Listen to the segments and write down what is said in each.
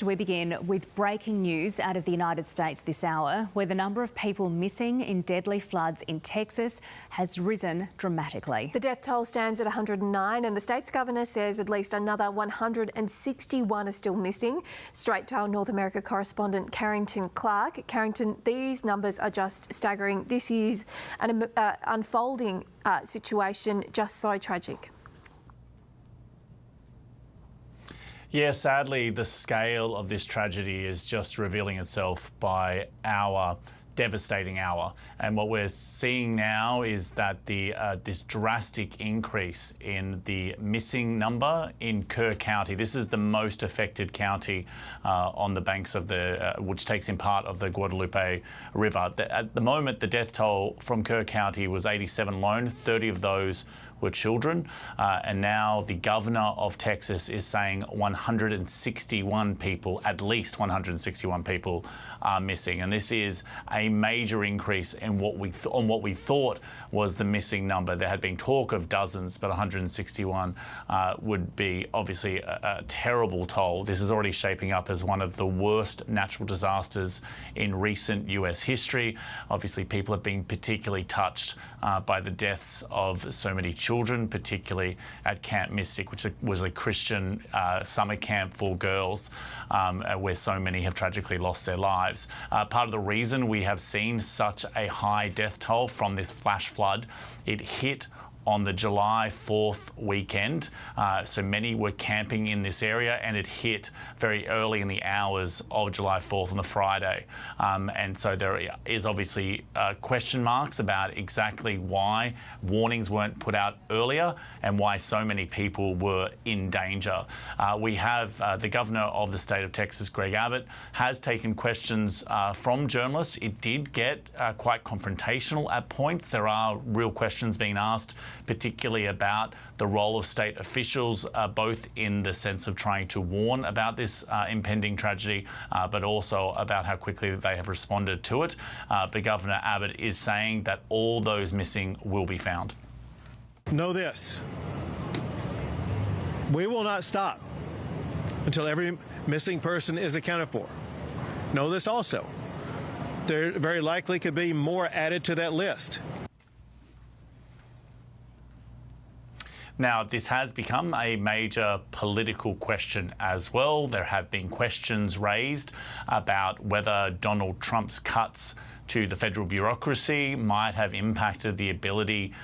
We begin with breaking news out of the United States this hour, where the number of people missing in deadly floods in Texas has risen dramatically. The death toll stands at 109 and the state's governor says at least another 161 are still missing. Straight to our North America correspondent Carrington Clark. Carrington, these numbers are just staggering. This is an unfolding situation, just so tragic. Yeah, sadly, the scale of this tragedy is just revealing itself by our devastating hour. And what we're seeing now is that this drastic increase in the missing number in Kerr County. This is the most affected county on the banks of the, which takes in part of the Guadalupe River. At the moment, the death toll from Kerr County was 87 alone. 30 of those were children. And now the governor of Texas is saying 161 people, at least 161 people are missing. And this is a major increase in what we thought was the missing number. There had been talk of dozens, but 161 would be obviously a terrible toll. This is already shaping up as one of the worst natural disasters in recent US history. Obviously, people have been particularly touched by the deaths of so many children, particularly at Camp Mystic, which was a Christian summer camp for girls, where so many have tragically lost their lives. Part of the reason we have seen such a high death toll from this flash flood, it hit on the July 4th weekend. So many were camping in this area and it hit very early in the hours of July 4th on the Friday. And so there is obviously question marks about exactly why warnings weren't put out earlier and why so many people were in danger. We have the governor of the state of Texas, Greg Abbott, has taken questions from journalists. It did get quite confrontational at points. There are real questions being asked, particularly about the role of state officials, both in the sense of trying to warn about this impending tragedy, but also about how quickly they have responded to it. But Governor Abbott is saying that all those missing will be found. Know this: we will not stop until every missing person is accounted for. Know this also: there very likely could be more added to that list. Now, this has become a major political question as well. There have been questions raised about whether Donald Trump's cuts to the federal bureaucracy might have impacted the ability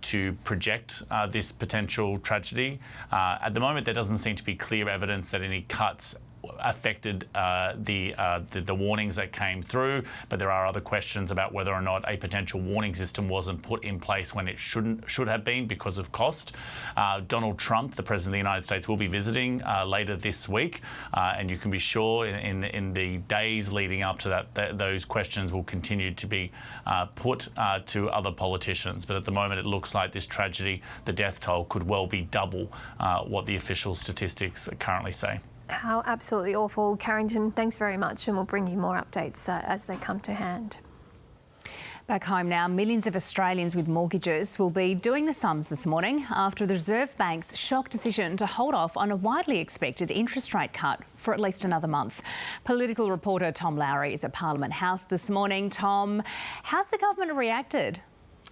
to project this potential tragedy. At the moment, there doesn't seem to be clear evidence that any cuts affected the warnings that came through, but there are other questions about whether or not a potential warning system wasn't put in place when it should have been because of cost. Donald Trump, the President of the United States, will be visiting later this week, and you can be sure in the days leading up to that, those questions will continue to be put to other politicians. But at the moment, it looks like this tragedy, the death toll, could well be double what the official statistics currently say. How absolutely awful. Carrington, thanks very much, and we'll bring you more updates as they come to hand. Back home now, millions of Australians with mortgages will be doing the sums this morning after the Reserve Bank's shock decision to hold off on a widely expected interest rate cut for at least another month. Political reporter Tom Lowry is at Parliament House this morning. Tom, how's the government reacted?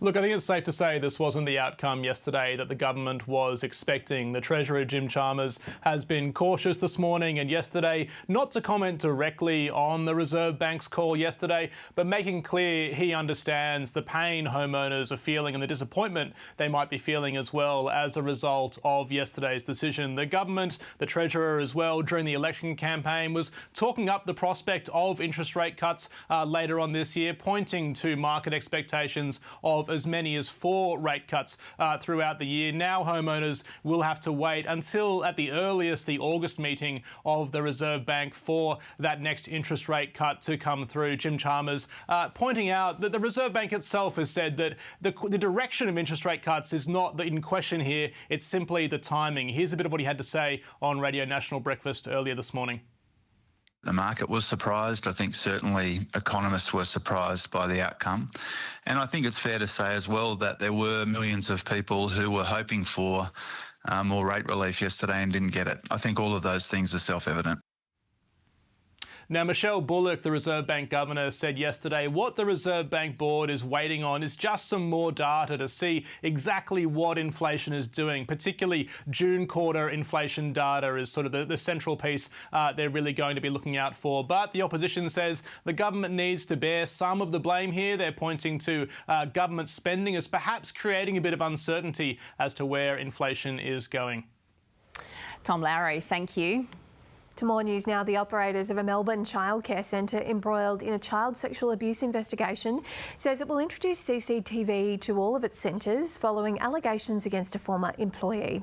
Look, I think it's safe to say this wasn't the outcome yesterday that the government was expecting. The Treasurer, Jim Chalmers, has been cautious this morning and yesterday not to comment directly on the Reserve Bank's call yesterday, but making clear he understands the pain homeowners are feeling and the disappointment they might be feeling as well as a result of yesterday's decision. The government, the Treasurer as well, during the election campaign was talking up the prospect of interest rate cuts later on this year, pointing to market expectations of as many as 4 rate cuts throughout the year. Now homeowners will have to wait until at the earliest the August meeting of the Reserve Bank for that next interest rate cut to come through. Jim Chalmers pointing out that the Reserve Bank itself has said that the direction of interest rate cuts is not in question here, it's simply the timing. Here's a bit of what he had to say on Radio National Breakfast earlier this morning. The market was surprised. I think certainly economists were surprised by the outcome. And I think it's fair to say as well that there were millions of people who were hoping for more rate relief yesterday and didn't get it. I think all of those things are self-evident. Now, Michelle Bullock, the Reserve Bank Governor, said yesterday what the Reserve Bank Board is waiting on is just some more data to see exactly what inflation is doing. Particularly June quarter inflation data is sort of the central piece they're really going to be looking out for. But the opposition says the government needs to bear some of the blame here. They're pointing to government spending as perhaps creating a bit of uncertainty as to where inflation is going. Tom Lowry, thank you. To more news now, the operators of a Melbourne childcare centre embroiled in a child sexual abuse investigation says it will introduce CCTV to all of its centres following allegations against a former employee.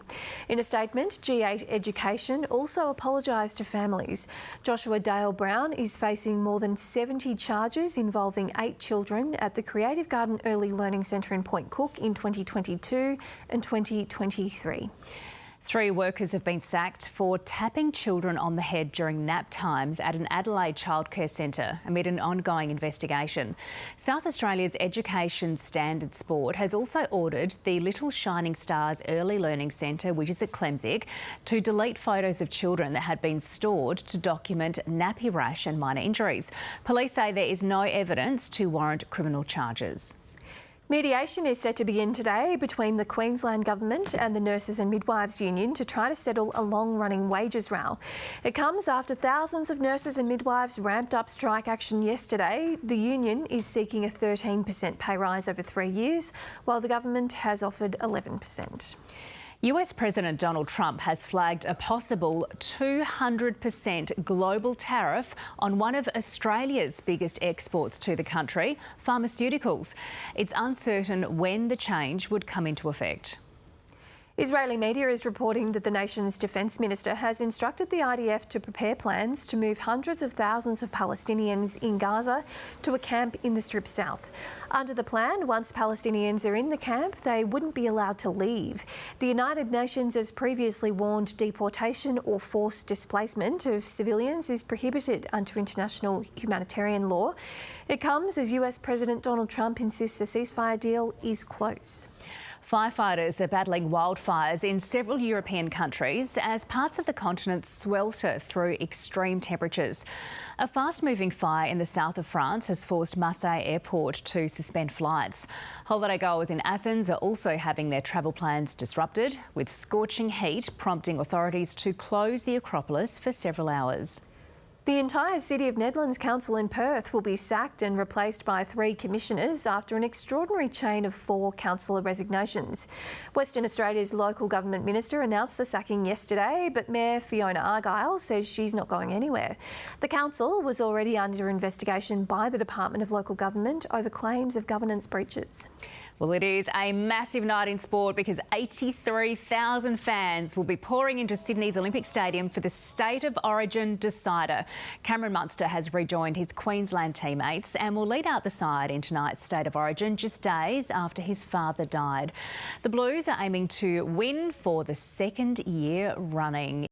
In a statement, G8 Education also apologised to families. Joshua Dale Brown is facing more than 70 charges involving 8 children at the Creative Garden Early Learning Centre in Point Cook in 2022 and 2023. 3 workers have been sacked for tapping children on the head during nap times at an Adelaide childcare centre amid an ongoing investigation. South Australia's Education Standards Board has also ordered the Little Shining Stars Early Learning Centre, which is at Clemzig, to delete photos of children that had been stored to document nappy rash and minor injuries. Police say there is no evidence to warrant criminal charges. Mediation is set to begin today between the Queensland Government and the Nurses and Midwives Union to try to settle a long-running wages row. It comes after thousands of nurses and midwives ramped up strike action yesterday. The union is seeking a 13% pay rise over 3 years, while the government has offered 11%. US President Donald Trump has flagged a possible 200% global tariff on one of Australia's biggest exports to the country, pharmaceuticals. It's uncertain when the change would come into effect. Israeli media is reporting that the nation's defence minister has instructed the IDF to prepare plans to move hundreds of thousands of Palestinians in Gaza to a camp in the Strip South. Under the plan, once Palestinians are in the camp, they wouldn't be allowed to leave. The United Nations has previously warned deportation or forced displacement of civilians is prohibited under international humanitarian law. It comes as US President Donald Trump insists a ceasefire deal is close. Firefighters are battling wildfires in several European countries as parts of the continent swelter through extreme temperatures. A fast-moving fire in the south of France has forced Marseille Airport to suspend flights. Holiday goers in Athens are also having their travel plans disrupted, with scorching heat prompting authorities to close the Acropolis for several hours. The entire city of Nedlands Council in Perth will be sacked and replaced by 3 commissioners after an extraordinary chain of 4 councillor resignations. Western Australia's local government minister announced the sacking yesterday, but Mayor Fiona Argyle says she's not going anywhere. The council was already under investigation by the Department of Local Government over claims of governance breaches. Well, it is a massive night in sport because 83,000 fans will be pouring into Sydney's Olympic Stadium for the State of Origin decider. Cameron Munster has rejoined his Queensland teammates and will lead out the side in tonight's State of Origin just days after his father died. The Blues are aiming to win for the 2nd year running.